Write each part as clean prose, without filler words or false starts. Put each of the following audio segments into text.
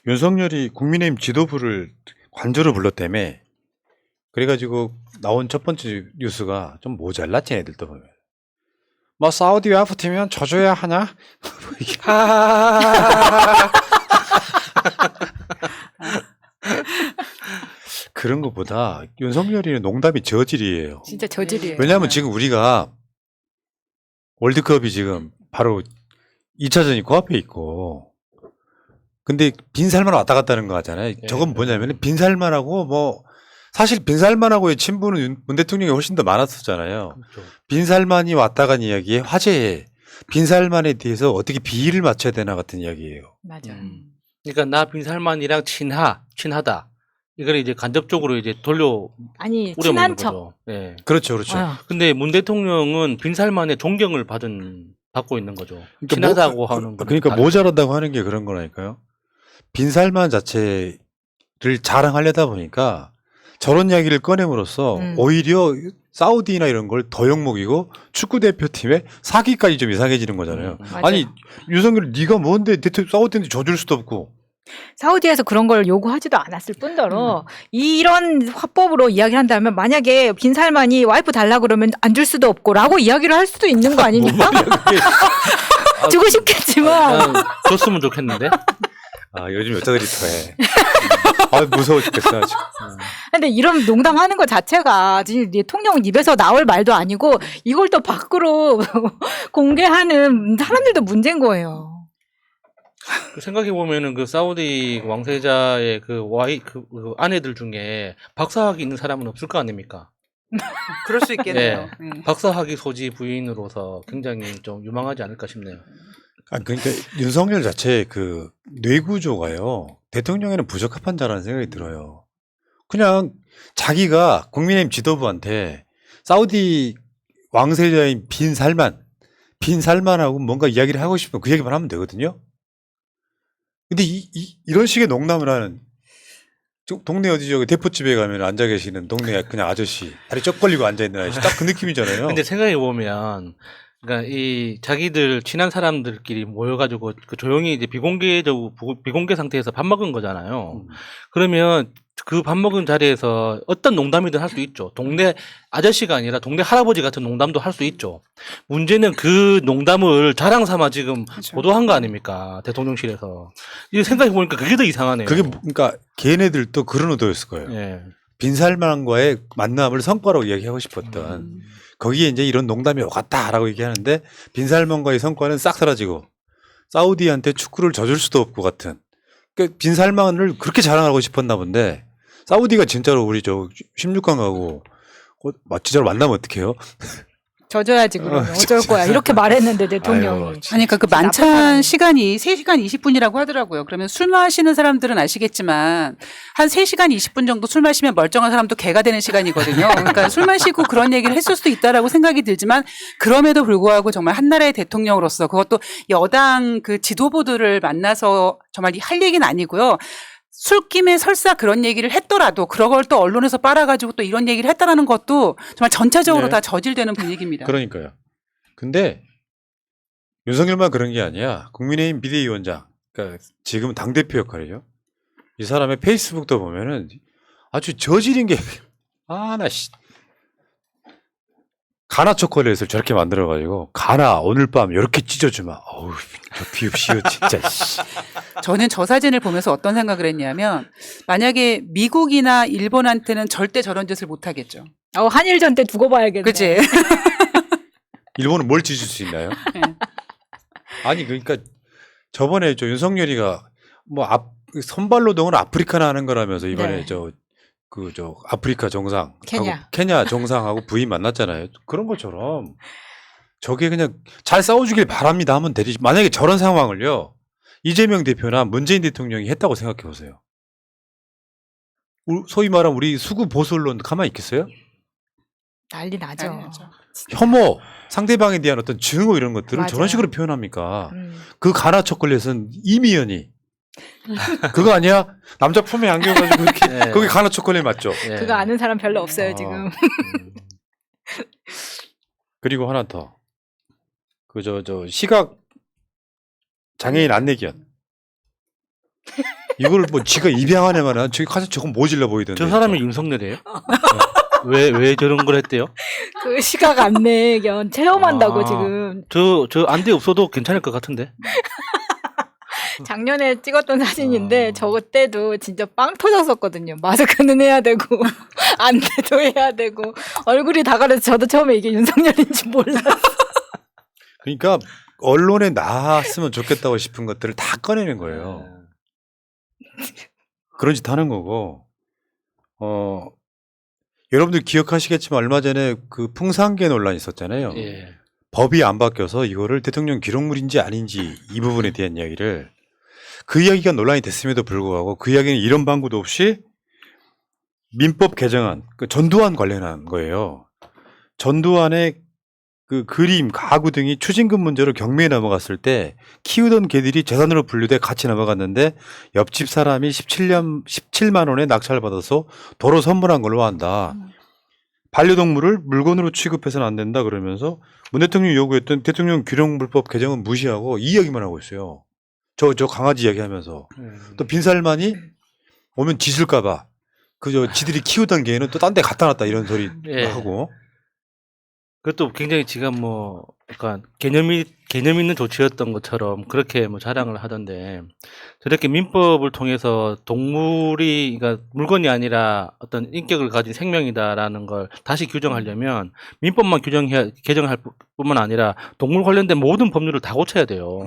윤석열이 국민의힘 지도부를 관저로 불렀다며. 그래가지고 나온 첫 번째 뉴스가 좀 모자랐지, 애들도 보면. 뭐 사우디와 붙으면 져줘야 하냐? 그런 것보다 윤석열이는 농담이 저질이에요. 진짜 저질이에요. 왜냐하면 지금 우리가 월드컵이 지금 바로 2차전이 코앞에 있고, 근데 빈살만 왔다 갔다 하는 거 하잖아요. 저건 뭐냐면 빈살만하고 뭐 사실 빈살만하고의 친분은 문 대통령이 훨씬 더 많았었잖아요. 그렇죠. 빈살만이 왔다 간 이야기에 화제에 빈살만에 대해서 어떻게 비위를 맞춰야 되나 같은 이야기예요. 맞아. 그러니까 나 빈살만이랑 친하다. 이걸 이제 간접적으로 이제 돌려 아니 우려먹는 친한 척. 거죠. 예. 그렇죠, 그렇죠. 아유, 근데 문 대통령은 빈살만의 존경을 받고 있는 거죠. 친하다고 하는 거. 그러니까 모자란다고 하는 게 그런 거라니까요. 빈살만 자체를 자랑하려다 보니까 저런 이야기를 꺼냄으로써 오히려 사우디나 이런 걸 더 욕먹이고 축구 대표팀의 사기까지 좀 이상해지는 거잖아요. 아니 윤석열 네가 뭔데 사우디한테 져줄 수도 없고. 사우디에서 그런 걸 요구하지도 않았을 뿐더러 이런 화법으로 이야기를 한다면 만약에 빈살만이 와이프 달라 그러면 안 줄 수도 없고라고 이야기를 할 수도 있는 거 아닙니까? 주고 싶겠지만 줬으면 좋겠는데. 아 요즘 여자들이 더해. 아 무서워 죽겠어 아주. 근데 이런 농담하는 것 자체가 지금 대통령 입에서 나올 말도 아니고 이걸 또 밖으로 공개하는 사람들도 문제인 거예요. 생각해 보면은 그 사우디 왕세자의 그 아내들 중에 박사학위 있는 사람은 없을 거 아닙니까? 그럴 수 있겠네요. 박사학위 소지 부인으로서 굉장히 좀 유망하지 않을까 싶네요. 아 그러니까 윤석열 자체의 그 뇌구조가요 대통령에는 부적합한 자라는 생각이 들어요. 그냥 자기가 국민의힘 지도부한테 사우디 왕세자인 빈살만하고 뭔가 이야기를 하고 싶으면 그 얘기만 하면 되거든요. 근데 이런 식의 농담을 하는 동네 어디 저기 대포집에 가면 앉아 계시는 동네 그냥 아저씨 다리 쩍 벌리고 앉아 있는 아저씨 딱 그 느낌이잖아요. 근데 생각해 보면 그러니까 이 자기들 친한 사람들끼리 모여가지고 그 조용히 이제 비공개 상태에서 밥 먹은 거잖아요. 그러면 그 밥 먹은 자리에서 어떤 농담이든 할 수 있죠. 동네 아저씨가 아니라 동네 할아버지 같은 농담도 할 수 있죠. 문제는 그 농담을 자랑 삼아 지금 그렇죠. 보도한 거 아닙니까? 대통령실에서. 이거 생각해 보니까 그게 더 이상하네요. 그게 그러니까 걔네들도 그런 의도였을 거예요. 예. 빈살만과의 만남을 성과로 이야기하고 싶었던 거기에 이제 이런 농담이 오갔다라고 얘기하는데 빈살만과의 성과는 싹 사라지고 사우디한테 축구를 져줄 수도 없고 같은 그러니까 빈살만을 그렇게 자랑하고 싶었나 본데 사우디가 진짜로 우리 저 16강 가고 진짜로 만나면 어떡해요? 져줘야지 그러면 어쩔 거야 이렇게 말했는데 대통령이. 아유, 아니, 그러니까 그 만찬 시간이 3시간 20분이라고 하더라고요. 그러면 술 마시는 사람들은 아시겠지만 한 3시간 20분 정도 술 마시면 멀쩡한 사람도 개가 되는 시간이거든요. 그러니까 술 마시고 그런 얘기를 했을 수도 있다라고 생각이 들지만 그럼에도 불구하고 정말 한 나라의 대통령으로서 그것도 여당 그 지도부들을 만나서 정말 할 얘기는 아니고요. 술김에 설사 그런 얘기를 했더라도 그런 걸 또 언론에서 빨아가지고 또 이런 얘기를 했다라는 것도 정말 전체적으로 네. 다 저질되는 분위기입니다. 그러니까요. 근데 윤석열만 그런 게 아니야. 국민의힘 비대위원장, 그러니까 지금 당대표 역할이죠. 이 사람의 페이스북도 보면은 아주 저질인 게, 가나 초콜릿을 저렇게 만들어가지고, 가나 오늘 밤 이렇게 찢어주마. 어우, 저 비읍시오, 진짜. 저는 저 사진을 보면서 어떤 생각을 했냐면 만약에 미국이나 일본한테는 절대 저런 짓을 못 하겠죠. 한일전 때 두고 봐야겠네. 그치? 일본은 뭘 찢을 수 있나요? 네. 아니, 그러니까 저번에 저 윤석열이가 선발노동을 아프리카나 하는 거라면서 이번에 네. 아프리카 정상, 케냐 정상하고 부인 만났잖아요. 그런 것처럼 저게 그냥 잘 싸워주길 바랍니다 하면 되지. 만약에 저런 상황을요, 이재명 대표나 문재인 대통령이 했다고 생각해 보세요. 소위 말하면 우리 수구 보수 언론 가만히 있겠어요? 난리 나죠. 혐오, 상대방에 대한 어떤 증오 이런 것들을 맞아요. 저런 식으로 표현합니까? 그 가나 초콜릿은 이미연이 그거 아니야? 남자 품에 안겨가지고 이렇게 네. 거기 가나 초콜릿 맞죠? 예. 그거 아는 사람 별로 없어요 지금. 그리고 하나 더. 시각 장애인 안내견. 이걸 뭐 지가 입양하네만 저기 가서 저건 모질러 보이던데. 저 사람이 윤석열이에요? 왜 저런 걸 했대요? 그 시각 안내견 체험한다고 아. 지금 저 안대 없어도 괜찮을 것 같은데. 작년에 찍었던 사진인데 아. 저거 때도 진짜 빵 터졌었거든요. 마스크는 해야 되고 안대도 해야 되고 얼굴이 다 가려서 저도 처음에 이게 윤석열인지 몰랐어요. 그러니까 언론에 나왔으면 좋겠다고 싶은 것들을 다 꺼내는 거예요. 그런 짓 하는 거고. 여러분들 기억하시겠지만 얼마 전에 그 풍산계 논란이 있었잖아요. 예. 법이 안 바뀌어서 이거를 대통령 기록물인지 아닌지 이 부분에 대한 이야기를 그 이야기가 논란이 됐음에도 불구하고 그 이야기는 이런 방구도 없이 민법 개정안, 그 전두환 관련한 거예요. 전두환의 그 그림, 가구 등이 추징금 문제로 경매에 넘어갔을 때 키우던 개들이 재산으로 분류돼 같이 넘어갔는데 옆집 사람이 17만 원에 낙찰을 받아서 도로 선물한 걸로 한다. 반려동물을 물건으로 취급해서는 안 된다 그러면서 문 대통령이 요구했던 대통령 기록물법 개정은 무시하고 이 이야기만 하고 있어요. 저 강아지 이야기하면서 또 빈살만이 오면 짖을까봐 그저 지들이 키우던 개는 또 딴 데 갖다 놨다 이런 소리 예. 하고. 그것도 굉장히 지금 뭐 약간 개념 있는 조치였던 것처럼 그렇게 뭐 자랑을 하던데 저렇게 민법을 통해서 동물이 그러니까 물건이 아니라 어떤 인격을 가진 생명이다라는 걸 다시 규정하려면 민법만 개정할 뿐만 아니라 동물 관련된 모든 법률을 다 고쳐야 돼요.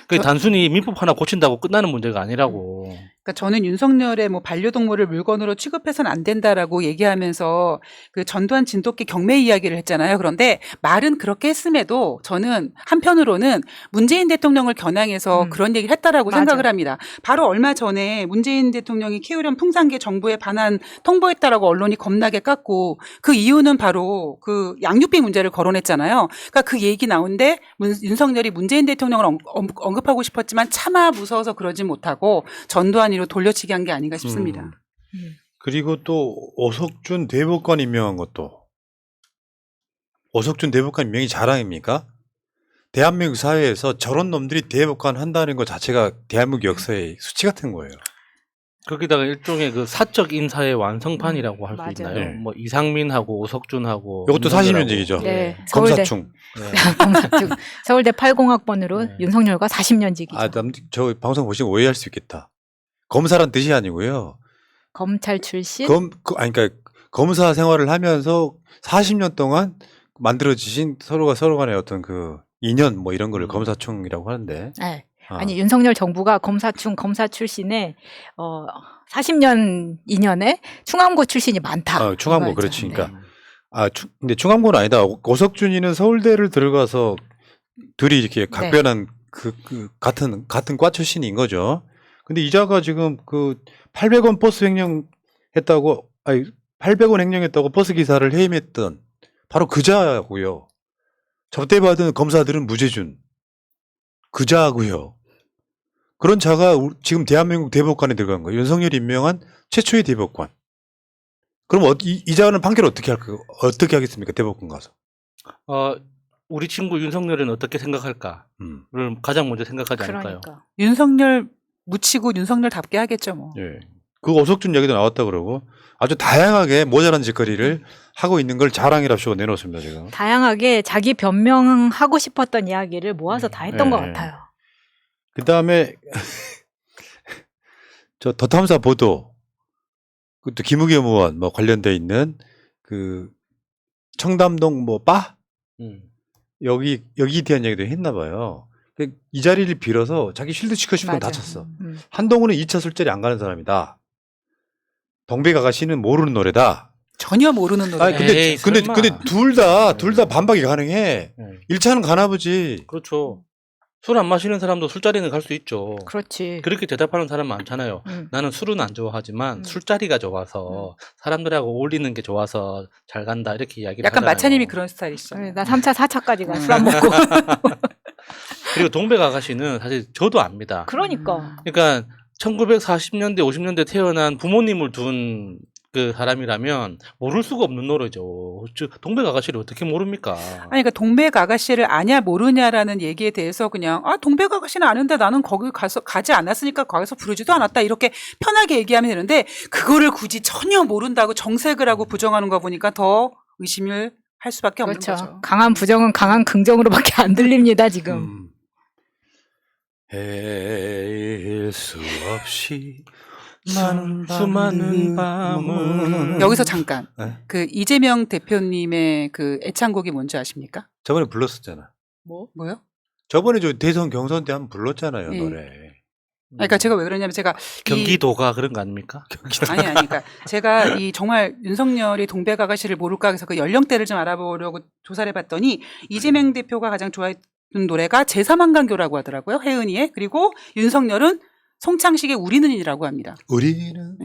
그게 단순히 민법 하나 고친다고 끝나는 문제가 아니라고. 그러니까 저는 윤석열의 뭐 반려동물을 물건으로 취급해서는 안 된다라고 얘기하면서 그 전두환 진돗개 경매 이야기를 했잖아요. 그런데 말은 그렇게 했음에도 저는 한편으로는 문재인 대통령을 겨냥해서 그런 얘기를 했다라고 맞아. 생각을 합니다. 바로 얼마 전에 문재인 대통령이 키우려는 풍산개 정부에 반한 통보했다라고 언론이 겁나게 깠고 그 이유는 바로 그 양육비 문제를 거론했잖아요. 그러니까 그 얘기 나온데 윤석열이 문재인 대통령을 언급하고 싶었지만 차마 무서워서 그러지 못하고 전두환이로 돌려치기 한 게 아닌가 싶습니다. 그리고 또 오석준 대법관 임명한 것도 오석준 대법관 임명이 자랑입니까? 대한민국 사회에서 저런 놈들이 대법관 한다는 것 자체가 대한민국 역사의 수치 같은 거예요. 거기다가 일종의 그 사적 인사의 완성판이라고 할 수 맞아요. 있나요? 네. 뭐 이상민하고 오석준하고 이것도 윤석열하고. 40년직이죠. 네. 서울대 검사충. 네. 검사증. 서울대 80학번으로 네. 윤석열과 40년직이죠. 저 방송 보시면 오해할 수 있겠다. 검사란 뜻이 아니고요. 검찰 출신. 그러니까 검사 생활을 하면서 40년 동안 만들어지신 서로 간의 어떤 그 인연 뭐 이런 거를 검사충이라고 하는데. 네. 아니 윤석열 정부가 검사 출신에 40년 인연에 충암고 출신이 많다. 충암고 이거 그렇지. 알죠. 그러니까 근데 충암고는 아니다. 오석준이는 서울대를 들어가서 둘이 이렇게 각별한 같은 과 출신인 거죠. 근데 이자가 지금 그 800원 버스 횡령했다고 800원 횡령했다고 버스 기사를 해임했던 바로 그자고요. 접대받은 검사들은 무죄준. 그자고요. 그런 자가 지금 대한민국 대법관에 들어간 거예요. 윤석열이 임명한 최초의 대법관. 그럼 이 자는 판결을 어떻게 하겠습니까? 대법관 가서. 우리 친구 윤석열은 어떻게 생각할까를 가장 먼저 생각하지 않을까요? 그러니까. 윤석열 묻히고 윤석열답게 하겠죠 뭐. 예. 그 오석준 얘기도 나왔다 그러고 아주 다양하게 모자란 짓거리를 하고 있는 걸 자랑이랍시고 내놓습니다 지금. 다양하게 자기 변명하고 싶었던 이야기를 모아서 다 했던 것 같아요. 그 다음에 저 더 탐사 보도 그것도 김우겸 의원 뭐 관련돼 있는 그 청담동 뭐 바 여기 대한 얘기도 했나 봐요. 이 자리를 빌어서 자기 쉴드 치고 싶은 건 맞아. 다쳤어. 한동훈은 2차 술자리 안 가는 사람이다. 동백 아가씨는 모르는 노래다. 전혀 모르는 노래. 아니, 에이, 근데 설마. 둘 다 반박이 가능해. 1차는 가나 보지. 그렇죠. 술 안 마시는 사람도 술자리는 갈 수 있죠. 그렇지. 그렇게 대답하는 사람 많잖아요. 나는 술은 안 좋아하지만 술자리가 좋아서 사람들하고 어울리는 게 좋아서 잘 간다 이렇게 이야기를 약간 하잖아요. 마차님이 그런 스타일이시죠. 그래, 나 3차, 4차까지 가. 술 안 먹고. 그리고 동백 아가씨는 사실 저도 압니다. 그러니까. 그러니까 1940년대 50년대 태어난 부모님을 둔 그 사람이라면 모를 수가 없는 노래죠. 동백 아가씨를 어떻게 모릅니까? 아니, 그러니까 동백 아가씨를 아냐 모르냐라는 얘기에 대해서 그냥 동백 아가씨는 아는데 나는 거기 가지 않았으니까 거기서 부르지도 않았다 이렇게 편하게 얘기하면 되는데 그거를 굳이 전혀 모른다고 정색을 하고 부정하는 거 보니까 더 의심을 할 수밖에 없는 그렇죠. 거죠. 강한 부정은 강한 긍정으로밖에 안 들립니다 지금. 헤일 수 없이 수많은 밤은 여기서 잠깐 네? 그 이재명 대표님의 그 애창곡이 뭔지 아십니까? 저번에 불렀었잖아. 뭐요? 저번에 저 대선 경선 때 한번 불렀잖아요 예. 노래. 그러니까 제가 왜 그러냐면 제가 경기도가 그런 거 아닙니까? 아니 그러니까 제가 이 정말 윤석열이 동백 아가씨를 모를까 해서 그 연령대를 좀 알아보려고 조사를 해봤더니 이재명 대표가 가장 좋아했던 노래가 제3한강교라고 하더라고요. 혜은이의. 그리고 윤석열은 송창식의 우리는이라고 합니다. 우리는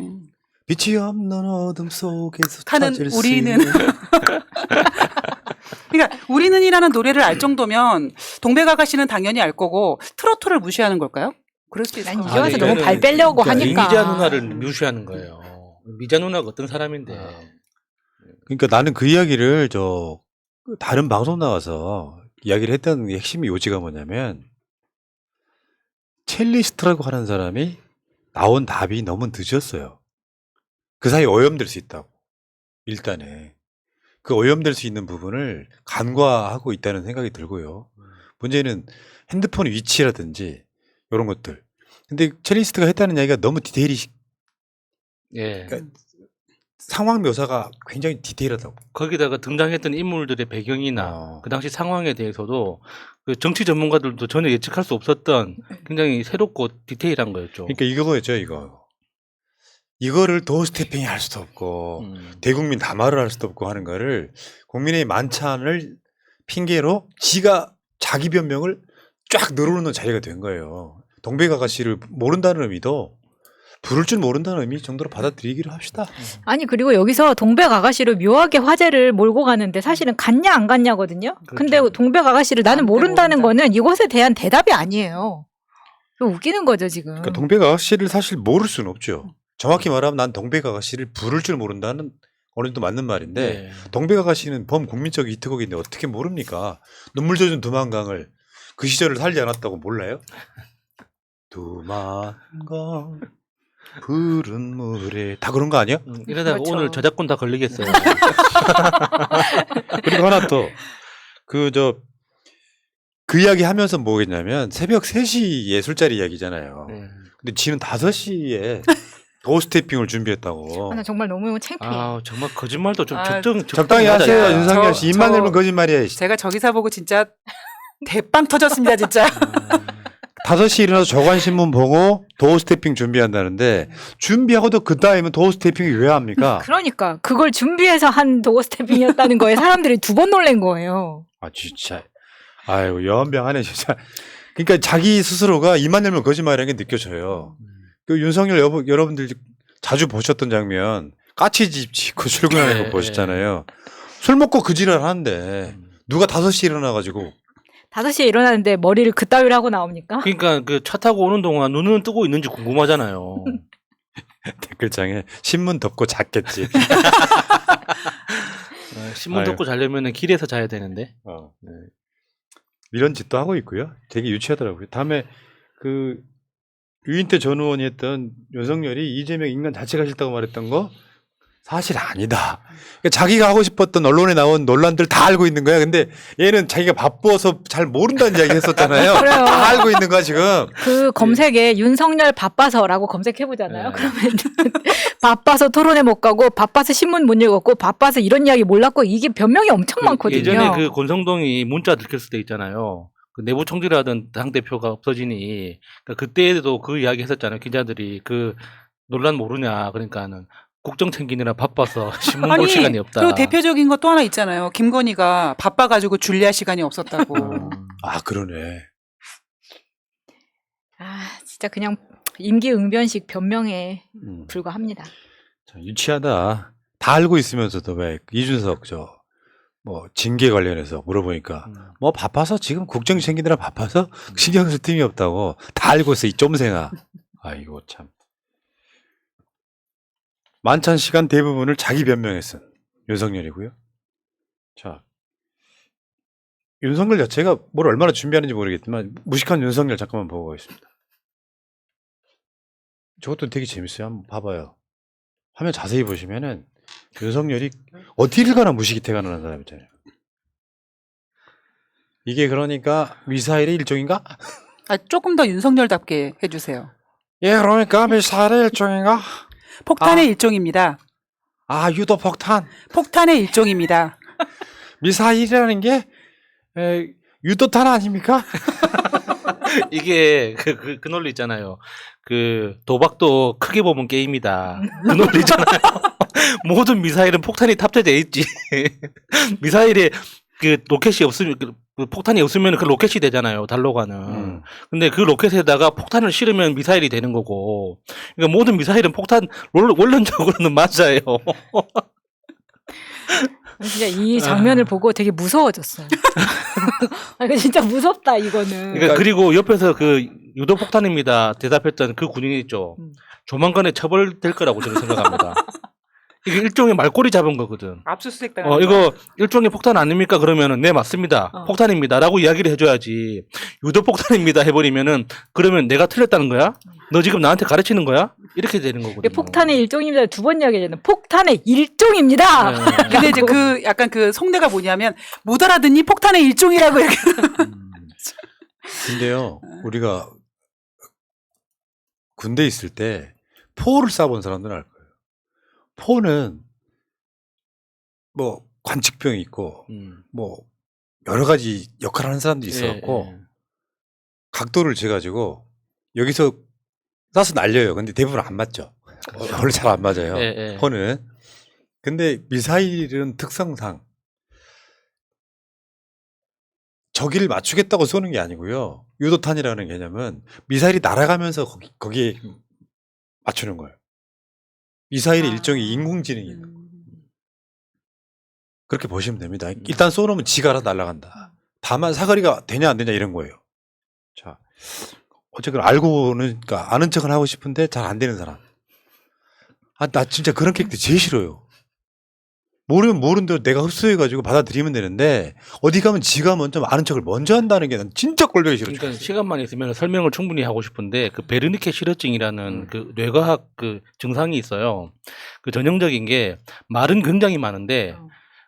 빛이 없는 어둠 속에서 하는 찾을 수 우리는. 있는 그러니까 우리는이라는 노래를 알 정도면 동백 아가씨는 당연히 알 거고 트로트를 무시하는 걸까요? 그럴 수도 있을 난 것 이제 와서 같아요. 너무 발 빼려고 그러니까 하니까. 미자 누나를 무시하는 거예요. 미자 누나가 어떤 사람인데? 그러니까 나는 그 이야기를 다른 방송 나와서 이야기를 했던 핵심 요지가 뭐냐면 첼리스트라고 하는 사람이 나온 답이 너무 늦었어요. 그 사이에 오염될 수 있다고. 일단은 그 오염될 수 있는 부분을 간과하고 있다는 생각이 들고요. 문제는 핸드폰 위치라든지 이런 것들. 근데 첼리스트가 했다는 이야기가 너무 디테일이 예. 그러니까 상황 묘사가 굉장히 디테일하다고. 거기다가 등장했던 인물들의 배경이나 어. 그 당시 상황에 대해서도 그 정치 전문가들도 전혀 예측할 수 없었던 굉장히 새롭고 디테일한 거였죠. 그러니까 이거였죠, 이거. 이거를 도어 스태핑이 할 수도 없고 대국민 다 말을 할 수도 없고 하는 거를 국민의 만찬을 핑계로 지가 자기 변명을 쫙 늘어놓는 자리가 된 거예요. 동백 아가씨를 모른다는 의미도 부를 줄 모른다는 의미 정도로 받아들이기로 합시다. 아니 그리고 여기서 동백 아가씨를 묘하게 화제를 몰고 가는데 사실은 갔냐 안 갔냐거든요. 근데 그렇죠. 동백 아가씨를 나는 아무도 모른다는 모른다. 거는 이것에 대한 대답이 아니에요. 이거 웃기는 거죠 지금. 그러니까 동백 아가씨를 사실 모를 수는 없죠. 정확히 말하면 난 동백 아가씨를 부를 줄 모른다는 어느 정도 맞는 말인데 네. 동백 아가씨는 범국민적 히트곡인데 어떻게 모릅니까? 눈물 젖은 두만강을 그 시절을 살지 않았다고 몰라요? 두만강 푸른 물에 다 그런 거 아니야? 이러다가 그렇죠. 오늘 저작권 다 걸리겠어요. 그리고 하나 더 그 이야기 하면서 뭐겠냐면 새벽 3시에 술자리 이야기잖아요. 네. 근데 지는 5시에 도어스태핑을 준비했다고. 아, 나 정말 너무 창피해. 아 정말 거짓말도 좀 아, 적당히 하자, 하세요, 야. 윤석열 씨. 입만 저- 열면 거짓말이야. 제가 저 기사 보고 진짜 대빵 터졌습니다, 진짜. 5시에 일어나서 조간신문 보고 도어스태핑 준비한다는데 준비하고도 그 다음에 도어스태핑이 왜 합니까? 그러니까 그걸 준비해서 한 도어 스태핑이었다는 거에 사람들이 2번 놀란 거예요. 아 진짜. 아유 연병하네 진짜. 그러니까 자기 스스로가 입만 열면 거짓말이라는 게 느껴져요. 그 윤석열 여러분들 자주 보셨던 장면 까치집 짓고 출근하는 거 네, 보셨잖아요. 술 먹고 그 지랄 하는데 누가 5시에 일어나가지고 5시에 일어나는데 머리를 그따위로 하고 나옵니까? 그러니까 그 차 타고 오는 동안 눈은 뜨고 있는지 궁금하잖아요. 댓글창에 신문 덮고 잤겠지. 신문 아유. 듣고 자려면 길에서 자야 되는데. 네. 이런 짓도 하고 있고요. 되게 유치하더라고요. 다음에 그 유인태 전 의원이 했던 윤석열이 이재명 인간 자체가 싫다고 말했던 거 사실 아니다. 그러니까 자기가 하고 싶었던 언론에 나온 논란들 다 알고 있는 거야. 근데 얘는 자기가 바빠서 잘 모른다는 이야기 했었잖아요. 그래요. 다 알고 있는 거야 지금. 그 검색에 윤석열 바빠서라고 검색해보잖아요. 네. 그러면 바빠서 토론회 못 가고 바빠서 신문 못 읽었고 바빠서 이런 이야기 몰랐고 이게 변명이 엄청 많거든요. 예전에 그 권성동이 문자 들켰을 때 있잖아요. 그 내부 총질을 하던 당 대표가 없어지니 그러니까 그때도 그 이야기 했었잖아요. 기자들이 그 논란 모르냐 그러니까는 국정 챙기느라 바빠서 신문 볼 시간이 없다. 그리고 대표적인 거 또 하나 있잖아요. 김건희가 바빠가지고 줄리할 시간이 없었다고. 아 그러네. 아 진짜 그냥 임기응변식 변명에 불과합니다. 참 유치하다. 다 알고 있으면서도 왜 이준석 뭐 징계 관련해서 물어보니까 뭐 바빠서 지금 국정 챙기느라 바빠서 신경 쓸 틈이 없다고 다 알고 있어 이 쫌생아. 아이고 참. 만찬 시간 대부분을 자기 변명에 쓴 윤석열이고요. 자, 윤석열 자체가 뭘 얼마나 준비하는지 모르겠지만 무식한 윤석열 잠깐만 보고 가겠습니다. 저것도 되게 재밌어요. 한번 봐봐요. 화면 자세히 보시면은 윤석열이 어디를 가나 무식이태가는 사람이잖아요. 이게 그러니까 미사일의 일종인가? 조금 더 윤석열답게 해주세요. 예, 그러니까 미사일의 일종인가? 폭탄의 일종입니다. 아, 유도 폭탄. 폭탄의 일종입니다. 미사일이라는 게 유도탄 아닙니까? 이게 그 논리 있잖아요. 그 도박도 크게 보면 게임이다. 그 논리 있잖아요. 모든 미사일은 폭탄이 탑재되어 있지. 미사일에 그 로켓이 없으면 그 폭탄이 없으면 그 로켓이 되잖아요. 달로 가는. 근데 그 로켓에다가 폭탄을 실으면 미사일이 되는 거고. 그러니까 모든 미사일은 폭탄 원론적으로는 맞아요. 진짜 이 장면을 보고 되게 무서워졌어요. 아, 이거 진짜 무섭다 이거는. 그러니까 그리고 옆에서 그 유도 폭탄입니다 대답했던 그 군인이 있죠. 조만간에 처벌될 거라고 저는 생각합니다. 이게 일종의 말꼬리 잡은 거거든. 압수수색 당한 이거 일종의 폭탄 아닙니까? 그러면은 네 맞습니다. 폭탄입니다라고 이야기를 해줘야지. 유도 폭탄입니다 해버리면은 그러면 내가 틀렸다는 거야? 너 지금 나한테 가르치는 거야? 이렇게 되는 거거든요. 폭탄의 일종입니다. 두 번 이야기하잖아요. 폭탄의 일종입니다. 네. 근데 이제 그 약간 그 속내가 뭐냐면 못 알아듣니 폭탄의 일종이라고 이렇게. 근데요, 우리가 군대 있을 때 포를 쏴본 사람들은 알 거예요. 포는 뭐 관측병이 있고 뭐 여러 가지 역할을 하는 사람들이 있어갖고 각도를 재가지고 여기서 쏴서 날려요. 근데 대부분 안 맞죠. 원래 잘 안 맞아요. 포는. 근데 미사일은 특성상 저기를 맞추겠다고 쏘는 게 아니고요. 유도탄이라는 개념은 미사일이 날아가면서 거기에 맞추는 거예요. 미사일의 일종의 인공지능이 있는 거예요. 그렇게 보시면 됩니다. 일단 쏘놓으면 지가 알아서 날아간다. 다만 사거리가 되냐 안 되냐 이런 거예요. 자, 어쨌든 알고는 그러니까 아는 척은 하고 싶은데 잘 안 되는 사람. 아, 나 진짜 그런 캐릭터 제일 싫어요. 모르면 모르는 대로 내가 흡수해가지고 받아들이면 되는데 어디 가면 지가 먼저 아는 척을 먼저 한다는 게 난 진짜 꼴보기 싫어. 그러니까 시간만 있으면 설명을 충분히 하고 싶은데 그 베르니케 실어증이라는 그 뇌과학 그 증상이 있어요. 그 전형적인 게 말은 굉장히 많은데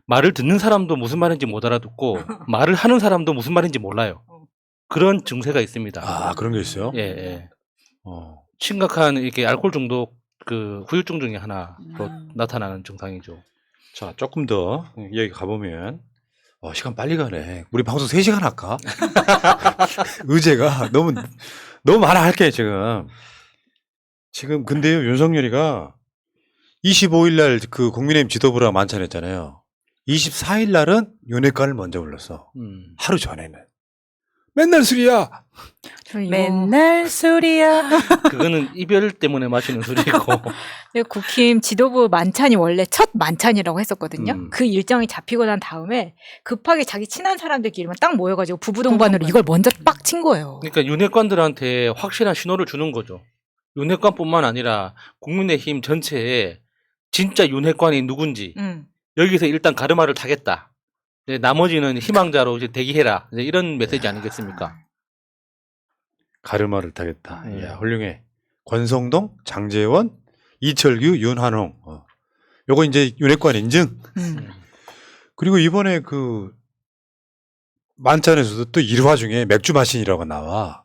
말을 듣는 사람도 무슨 말인지 못 알아듣고 말을 하는 사람도 무슨 말인지 몰라요. 그런 증세가 있습니다. 아, 그런 게 있어요? 예, 예. 심각한 이렇게 알코올 중독 그 후유증 중에 하나로 나타나는 증상이죠. 자, 조금 더 여기 가보면 시간 빨리 가네. 우리 방송 3시간 할까? 의제가 너무 많아 할게 지금. 근데요, 윤석열이가 25일 날 그 국민의힘 지도부랑 만찬했잖아요. 24일 날은 윤핵관을 먼저 불렀어. 하루 전에는. 맨날 술이야. 맨날 술이야. 그거는 이별 때문에 마시는 술이고. 국힘 지도부 만찬이 원래 첫 만찬이라고 했었거든요. 그 일정이 잡히고 난 다음에 급하게 자기 친한 사람들끼리만 딱 모여가지고 부부동반으로 이걸 먼저 빡 친 거예요. 그러니까 윤핵관들한테 확실한 신호를 주는 거죠. 윤핵관뿐만 아니라 국민의힘 전체에 진짜 윤핵관이 누군지 여기서 일단 가르마를 타겠다. 이제 나머지는 희망자로 이제 대기해라. 이제 이런 메시지 아니겠습니까? 가르마를 타겠다. 이야, 훌륭해. 권성동, 장제원, 이철규, 윤한홍. 요거 이제 윤핵관 인증. 그리고 이번에 그 만찬에서도 또 일화 중에 맥주 마신이라고 나와.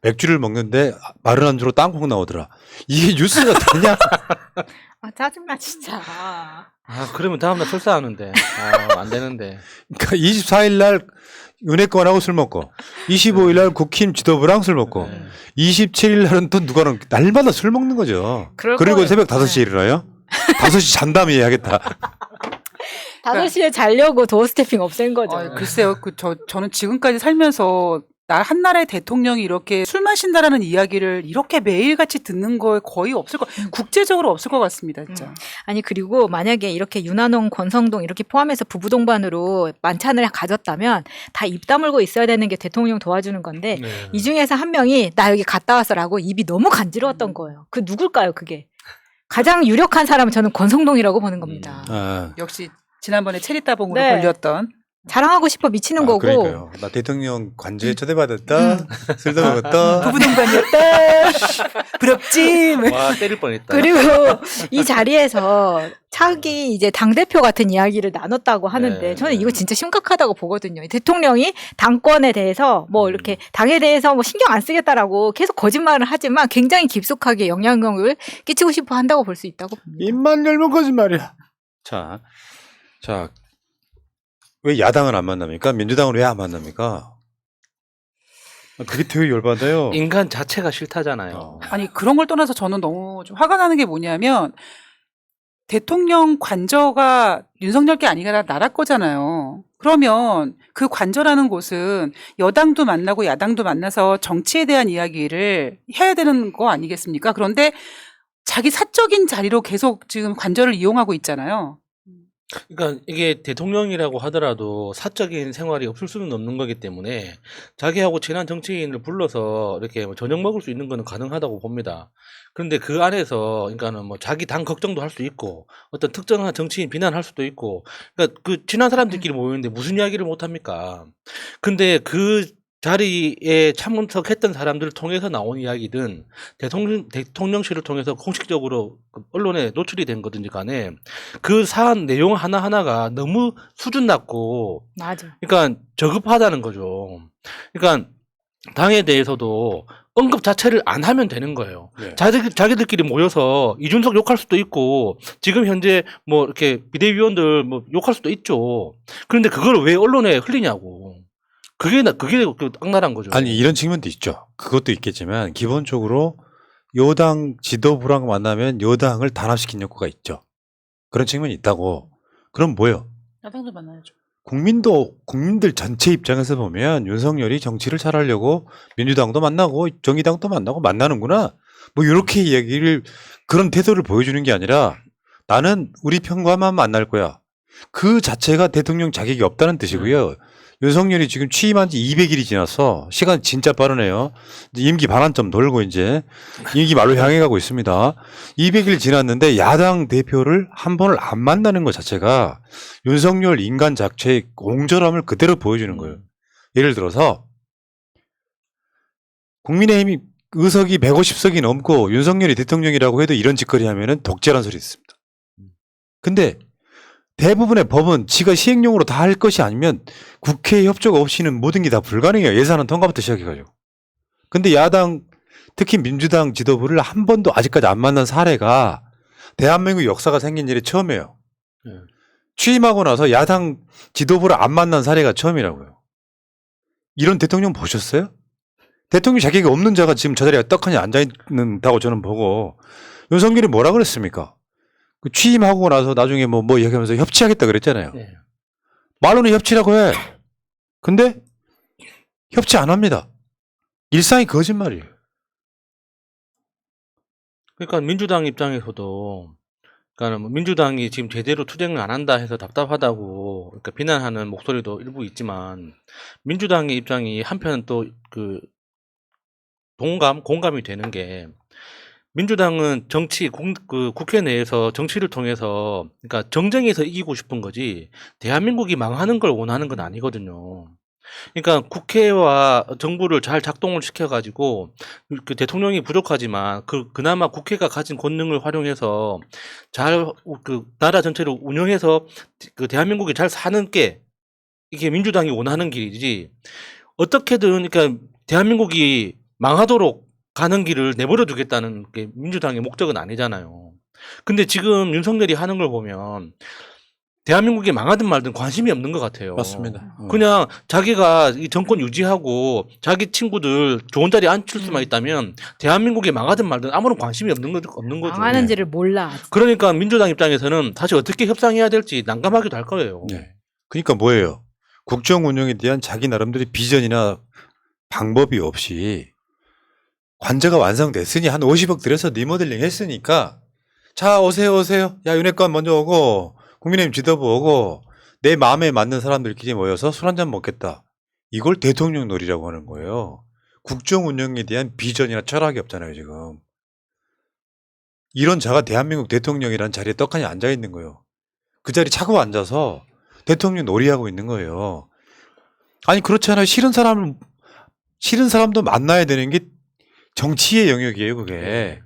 맥주를 먹는데 마른 안주로 땅콩 나오더라. 이게 뉴스가 되냐? 아, 짜증나 진짜. 그러면 다음날 출사하는데. 안 되는데. 그러니까 24일 날 윤핵관하고 술 먹고 25일 날 국힘 지도부랑 술 먹고 27일 날은 또 누가는 날마다 술 먹는 거죠. 그리고 새벽 5시에 일어나요? 5시 잔 다음에 해야겠다. 5시에 자려고 도어 스태핑 없앤 거죠. 글쎄요. 저는 지금까지 살면서 한 나라의 대통령이 이렇게 술 마신다라는 이야기를 이렇게 매일같이 듣는 거 거의 없을 국제적으로 없을 것 같습니다, 진짜. 아니, 그리고 만약에 이렇게 윤한홍, 권성동 이렇게 포함해서 부부동반으로 만찬을 가졌다면 다 입 다물고 있어야 되는 게 대통령 도와주는 건데 이 중에서 한 명이 나 여기 갔다 왔어라고 입이 너무 간지러웠던 거예요. 그 누굴까요, 그게? 가장 유력한 사람은 저는 권성동이라고 보는 겁니다. 아, 역시 지난번에 체리 따봉으로 네. 걸렸던 자랑하고 싶어 미치는 거고. 그러니까요. 나 대통령 관저에 초대받았다. 술도 먹었다. 부부동반이었다. 부럽지. 와 때릴 뻔했다. 그리고 이 자리에서 차기 이제 당대표 같은 이야기를 나눴다고 하는데 네, 저는 네. 이거 진짜 심각하다고 보거든요. 대통령이 당권에 대해서 뭐 이렇게 당에 대해서 뭐 신경 안 쓰겠다라고 계속 거짓말을 하지만 굉장히 깊숙하게 영향력을 끼치고 싶어 한다고 볼 수 있다고 봅니다. 입만 열면 거짓말이야. 자, 왜 야당은 안 만납니까? 민주당은 왜 안 만납니까? 그게 되게 열받아요. 인간 자체가 싫다잖아요. 어. 아니 그런 걸 떠나서 저는 너무 좀 화가 나는 게 뭐냐면 대통령 관저가 윤석열 게 아니라 나라 거잖아요. 그러면 그 관저라는 곳은 여당도 만나고 야당도 만나서 정치에 대한 이야기를 해야 되는 거 아니겠습니까? 그런데 자기 사적인 자리로 계속 지금 관저를 이용하고 있잖아요. 그러니까 이게 대통령이라고 하더라도 사적인 생활이 없을 수는 없는 거기 때문에 자기하고 친한 정치인을 불러서 이렇게 뭐 저녁 먹을 수 있는 거는 가능하다고 봅니다. 그런데 그 안에서 그러니까는 뭐 자기 당 걱정도 할 수 있고 어떤 특정한 정치인 비난할 수도 있고 그러니까 그 친한 사람들끼리 모이는데 무슨 이야기를 못 합니까? 근데 그 자리에 참석했던 사람들을 통해서 나온 이야기든 대통령실을 통해서 공식적으로 언론에 노출이 된 거든지 간에 그 사안 내용 하나하나가 너무 수준 낮고 맞아. 그러니까 저급하다는 거죠. 그러니까 당에 대해서도 언급 자체를 안 하면 되는 거예요. 네. 자기들끼리 모여서 이준석 욕할 수도 있고 지금 현재 뭐 이렇게 비대위원들 뭐 욕할 수도 있죠. 그런데 그걸 왜 언론에 흘리냐고. 그게 그 악랄한 거죠. 아니 이런 측면도 있죠. 그것도 있겠지만 기본적으로 여당 지도부랑 만나면 여당을 단합시킨 효과가 있죠. 그런 측면이 있다고. 그럼 뭐요? 야당도 만나야죠. 국민들 전체 입장에서 보면 윤석열이 정치를 잘하려고 민주당도 만나고 정의당도 만나고 만나는구나. 뭐 이렇게 이야기를 그런 태도를 보여주는 게 아니라 나는 우리 편과만 만날 거야. 그 자체가 대통령 자격이 없다는 뜻이고요. 윤석열이 지금 취임한 지 200일이 지났어. 시간 진짜 빠르네요. 이제 임기 반환점 돌고 이제 임기 말로 향해 가고 있습니다. 200일 지났는데 야당 대표를 한 번을 안 만나는 것 자체가 윤석열 인간 자체의 옹졸함을 그대로 보여주는 거예요. 예를 들어서 국민의힘이 의석이 150석이 넘고 윤석열이 대통령이라고 해도 이런 짓거리 하면은 독재란 소리 있습니다. 근데 대부분의 법은 지가 시행령으로 다 할 것이 아니면 국회 협조가 없이는 모든 게 다 불가능해요. 예산안 통과부터 시작해가지고. 근데 야당, 특히 민주당 지도부를 한 번도 아직까지 안 만난 사례가 대한민국 역사가 생긴 일이 처음이에요. 취임하고 나서 야당 지도부를 안 만난 사례가 처음이라고요. 이런 대통령 보셨어요? 대통령 자격이 없는 자가 지금 저 자리에 떡하니 앉아있는다고 저는 보고 윤석열이 뭐라 그랬습니까? 그 취임하고 나서 나중에 뭐 얘기하면서 협치하겠다 그랬잖아요. 네. 말로는 협치라고 해. 근데 협치 안 합니다. 일상이 거짓말이에요. 그러니까 민주당 입장에서도 그러니까 뭐 민주당이 지금 제대로 투쟁을 안 한다 해서 답답하다고 그러니까 비난하는 목소리도 일부 있지만 민주당의 입장이 한편 또 그 공감이 되는 게 민주당은 그 국회 내에서 정치를 통해서 그러니까 정쟁에서 이기고 싶은 거지 대한민국이 망하는 걸 원하는 건 아니거든요. 그러니까 국회와 정부를 잘 작동을 시켜가지고 그 대통령이 부족하지만 그나마 국회가 가진 권능을 활용해서 잘 그 나라 전체를 운영해서 그 대한민국이 잘 사는 게 이게 민주당이 원하는 길이지 어떻게든 그러니까 대한민국이 망하도록 가는 길을 내버려 두겠다는 게 민주당의 목적은 아니잖아요. 근데 지금 윤석열이 하는 걸 보면 대한민국이 망하든 말든 관심이 없는 것 같아요. 맞습니다. 그냥 자기가 이 정권 유지하고 자기 친구들 좋은 자리에 앉힐 수만 있다면 대한민국이 망하든 말든 아무런 관심이 없는 거죠. 망하는지를 몰라. 그러니까 민주당 입장에서는 다시 어떻게 협상해야 될지 난감하기도 할 거예요. 네. 그러니까 뭐예요? 국정 운영에 대한 자기 나름대로 비전이나 방법이 없이 관저가 완성됐으니 한 50억 들여서 리모델링 했으니까 자 오세요. 야 윤핵관 먼저 오고 국민의힘 지도부 오고 내 마음에 맞는 사람들끼리 모여서 술 한잔 먹겠다. 이걸 대통령 놀이라고 하는 거예요. 국정 운영에 대한 비전이나 철학이 없잖아요 지금. 이런 자가 대한민국 대통령이라는 자리에 떡하니 앉아 있는 거예요. 그 자리 차고 앉아서 대통령 놀이하고 있는 거예요. 아니 그렇잖아요. 싫은 사람도 만나야 되는 게 정치의 영역이에요. 그게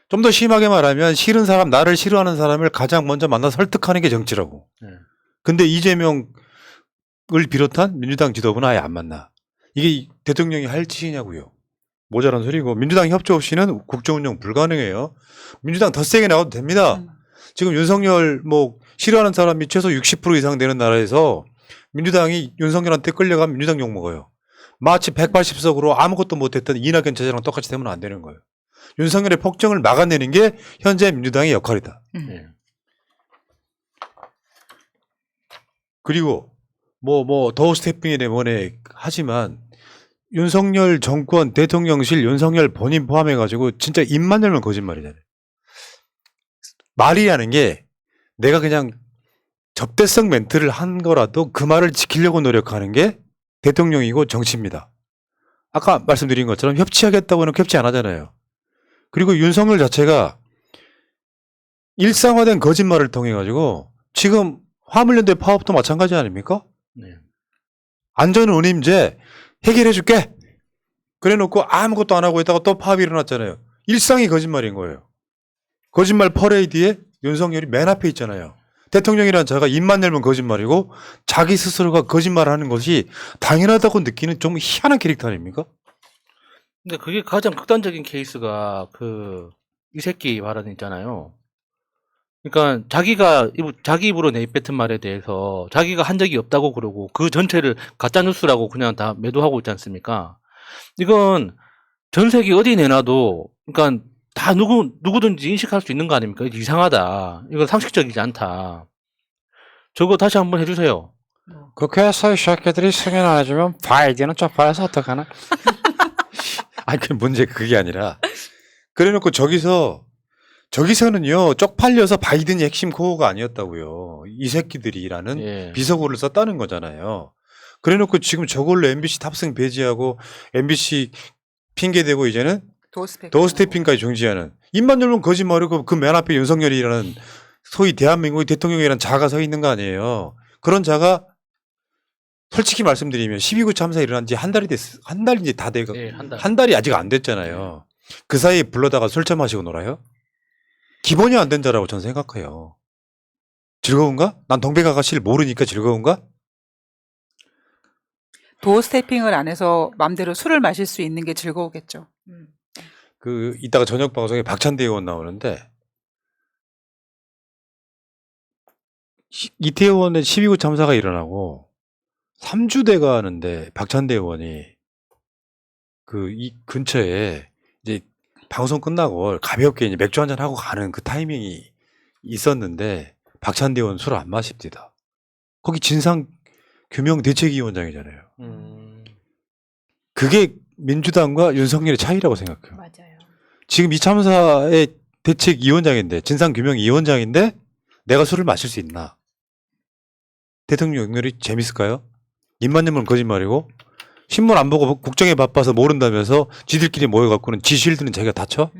좀 더 심하게 말하면 싫은 사람, 나를 싫어하는 사람을 가장 먼저 만나 설득하는 게 정치라고. 네. 근데 이재명을 비롯한 민주당 지도부는 아예 안 만나. 이게 대통령이 할 짓이냐고요. 모자란 소리고 민주당 협조 없이는 국정운영 불가능해요. 민주당 더 세게 나가도 됩니다. 지금 윤석열 뭐 싫어하는 사람이 최소 60% 이상 되는 나라에서 민주당이 윤석열한테 끌려가면 민주당 욕먹어요. 마치 180석으로 아무것도 못했던 이낙연 체제랑 똑같이 되면 안 되는 거예요. 윤석열의 폭정을 막아내는 게 현재 민주당의 역할이다. 네. 그리고 뭐 더 스태핑이네 뭐네 하지만 윤석열 정권 대통령실 윤석열 본인 포함해가지고 진짜 입만 열면 거짓말이잖아요. 말이라는 게 내가 그냥 접대성 멘트를 한 거라도 그 말을 지키려고 노력하는 게 대통령이고 정치입니다. 아까 말씀드린 것처럼 협치하겠다고는 협치 안 하잖아요. 그리고 윤석열 자체가 일상화된 거짓말을 통해 가지고 지금 화물연대 파업도 마찬가지 아닙니까? 네. 안전운임제 해결해 줄게. 그래 놓고 아무것도 안 하고 있다가 또 파업이 일어났잖아요. 일상이 거짓말인 거예요. 거짓말 퍼레이드에 윤석열이 맨 앞에 있잖아요. 대통령이라는 자가 입만 열면 거짓말이고 자기 스스로가 거짓말하는 것이 당연하다고 느끼는 좀 희한한 캐릭터 아닙니까? 근데 그게 가장 극단적인 케이스가 이 새끼 발언 있잖아요. 그러니까 자기 입으로 내뱉은 말에 대해서 자기가 한 적이 없다고 그러고 그 전체를 가짜 뉴스라고 그냥 다 매도하고 있지 않습니까? 이건 전 세계 어디 내놔도 그러니까 다 누구든지 인식할 수 있는 거 아닙니까? 이상하다. 이건 상식적이지 않다. 저거 다시 한번 해주세요. 국회에서 이 새끼들이 승인 안 해주면 바이든은 쪽팔려서 어떡하나? 아니 그 문제 그게 아니라 그래놓고 저기서는요 쪽팔려서 바이든이 핵심 코어가 아니었다고요. 이 새끼들이라는 예. 비속어를 썼다는 거잖아요. 그래놓고 지금 저걸로 MBC 탑승 배제하고 MBC 핑계대고 이제는 도어스태핑까지 중지하는 입만 열면 거짓말이고 그 맨 앞에 윤석열이라는 소위 대한민국의 대통령이라는 자가 서 있는 거 아니에요. 그런 자가 솔직히 말씀드리면 12구 참사 일어난 지 한 달인지 다 돼가 예, 한 달. 한 달이 아직 안 됐잖아요. 그 사이에 불러다가 술점 마시고 놀아요? 기본이 안 된 자라고 저는 생각해요. 즐거운가? 난 동백 아가씨를 모르니까 즐거운가? 도어 스태핑을 안 해서 맘대로 술을 마실 수 있는 게 즐거우겠죠. 이따가 저녁 방송에 박찬대 의원 나오는데 이태원에 12구 참사가 일어나고 3주 돼 가는데 박찬대 의원이 이 근처에 이제 방송 끝나고 가볍게 이제 맥주 한잔 하고 가는 그 타이밍이 있었는데 박찬대 의원 술 안 마십니다. 거기 진상규명대책위원장이잖아요. 그게 민주당과 윤석열의 차이라고 생각해요. 맞아요. 지금 이 참사의 대책위원장인데 진상규명위원장인데 내가 술을 마실 수 있나? 대통령 연설이 재밌을까요? 입만 열면 거짓말이고 신문 안 보고 국정에 바빠서 모른다면서 지들끼리 모여갖고는 지실드는 자기가 다쳐?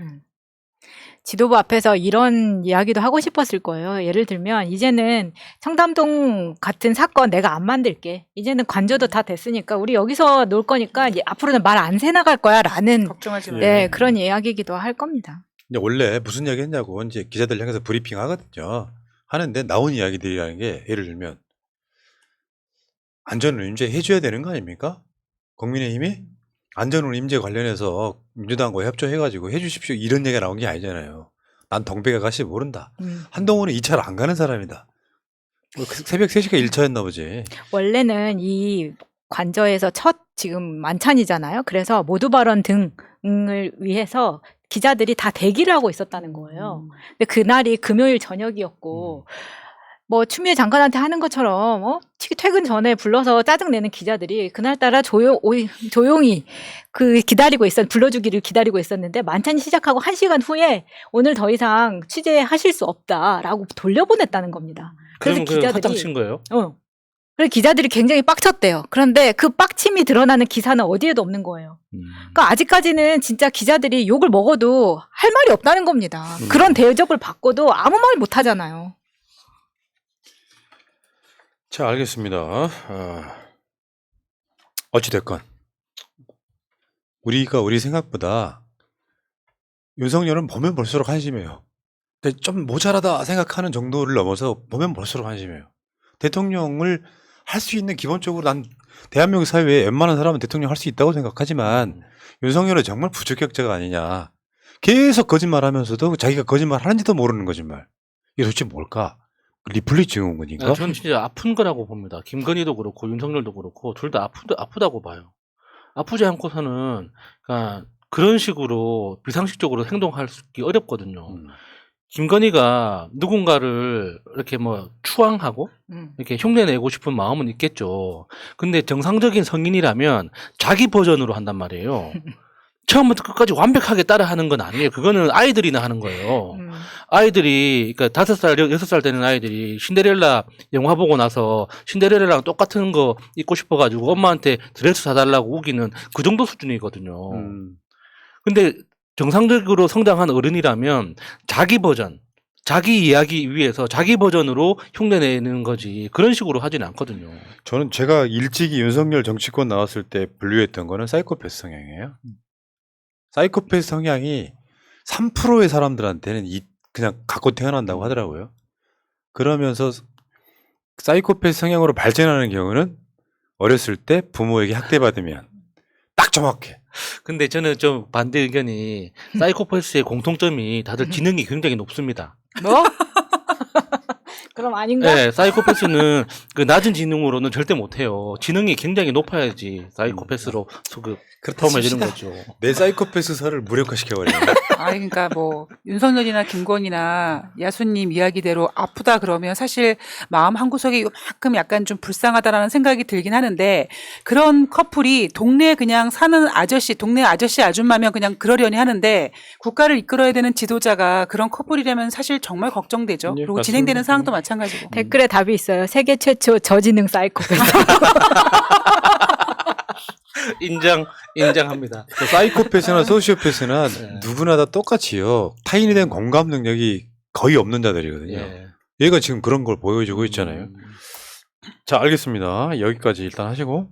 지도부 앞에서 이런 이야기도 하고 싶었을 거예요. 예를 들면 이제는 청담동 같은 사건 내가 안 만들게. 이제는 관저도 다 됐으니까 우리 여기서 놀 거니까 이제 앞으로는 말 안 새나갈 거야 라는 걱정하지 마. 네, 그런 이야기기도 할 겁니다. 근데 원래 무슨 이야기 했냐고 이제 기자들 향해서 브리핑 하거든요. 하는데 나온 이야기들이라는 게 예를 들면 안전운임제 해줘야 되는 거 아닙니까? 국민의힘이 안전운임제 관련해서 민주당과 협조해가지고 해주십시오 이런 얘기가 나온 게 아니잖아요. 난 동백 아가씨 모른다. 한동훈은 2차를 안 가는 사람이다. 새벽 3시가 1차였나 보지. 원래는 이 관저에서 첫 지금 만찬이잖아요. 그래서 모두 발언 등을 위해서 기자들이 다 대기를 하고 있었다는 거예요. 근데 그날이 금요일 저녁이었고 뭐 추미애 장관한테 하는 것처럼 퇴근 전에 불러서 짜증내는 기자들이 그날따라 조용히 불러주기를 기다리고 있었는데 만찬이 시작하고 1시간 후에 오늘 더 이상 취재하실 수 없다라고 돌려보냈다는 겁니다. 그래서 그러면 기자들이 화장 친 거예요? 그래서 기자들이 굉장히 빡쳤대요. 그런데 그 빡침이 드러나는 기사는 어디에도 없는 거예요. 그러니까 아직까지는 진짜 기자들이 욕을 먹어도 할 말이 없다는 겁니다. 그런 대접을 받고도 아무 말 못 하잖아요. 자, 알겠습니다. 어찌됐건 우리가 우리 생각보다 윤석열은 보면 볼수록 한심해요. 근데 좀 모자라다 생각하는 정도를 넘어서 보면 볼수록 한심해요. 대통령을 할 수 있는, 기본적으로 난 대한민국 사회에 웬만한 사람은 대통령 할 수 있다고 생각하지만 윤석열은 정말 부적격자가 아니냐. 계속 거짓말하면서도 자기가 거짓말 하는지도 모르는 거짓말. 이게 도대체 뭘까? 리플리 증후군인가? 저는 진짜 아픈 거라고 봅니다. 김건희도 그렇고 윤석열도 그렇고 둘 다 아프다고 봐요. 아프지 않고서는 그러니까 그런 식으로 비상식적으로 행동하기 어렵거든요. 김건희가 누군가를 이렇게 뭐 추앙하고 이렇게 흉내내고 싶은 마음은 있겠죠. 근데 정상적인 성인이라면 자기 버전으로 한단 말이에요. 처음부터 끝까지 완벽하게 따라하는 건 아니에요. 그거는 아이들이나 하는 거예요. 아이들이, 그러니까 5살, 6살 되는 아이들이 신데렐라 영화 보고 나서 신데렐라랑 똑같은 거 입고 싶어가지고 엄마한테 드레스 사달라고 우기는 그 정도 수준이거든요. 근데 정상적으로 성장한 어른이라면 자기 버전, 자기 이야기 위해서 자기 버전으로 흉내내는 거지 그런 식으로 하진 않거든요. 저는 제가 일찍이 윤석열 정치권 나왔을 때 분류했던 거는 사이코패스 성향이에요. 사이코패스 성향이 3%의 사람들한테는 그냥 갖고 태어난다고 하더라고요. 그러면서 사이코패스 성향으로 발전하는 경우는 어렸을 때 부모에게 학대받으면 딱 정확해. 근데 저는 좀 반대 의견이 사이코패스의 공통점이 다들 지능이 굉장히 높습니다. 뭐? 그럼 아닌가? 네, 사이코패스는 그 낮은 지능으로는 절대 못해요. 지능이 굉장히 높아야지 사이코패스로 포함해지는 거죠. 내 사이코패스설을 무력화시켜버려요. 그러니까 뭐 윤석열이나 김건희나 야수님 이야기대로 아프다 그러면 사실 마음 한구석에 요만큼 약간 좀 불쌍하다라는 생각이 들긴 하는데 그런 커플이 동네에 그냥 사는 아저씨, 동네 아저씨 아줌마면 그냥 그러려니 하는데 국가를 이끌어야 되는 지도자가 그런 커플이라면 사실 정말 걱정되죠. 예, 그리고 맞습니다. 진행되는 상황도 마찬가지고. 댓글에 답이 있어요. 세계 최초 저지능 사이코패스. 인정합니다. 사이코패스나 소시오패스나 네. 누구나 다 똑같이요. 타인에 대한 공감 능력이 거의 없는 자들이거든요. 예. 얘가 지금 그런 걸 보여주고 있잖아요. 자, 알겠습니다. 여기까지 일단 하시고.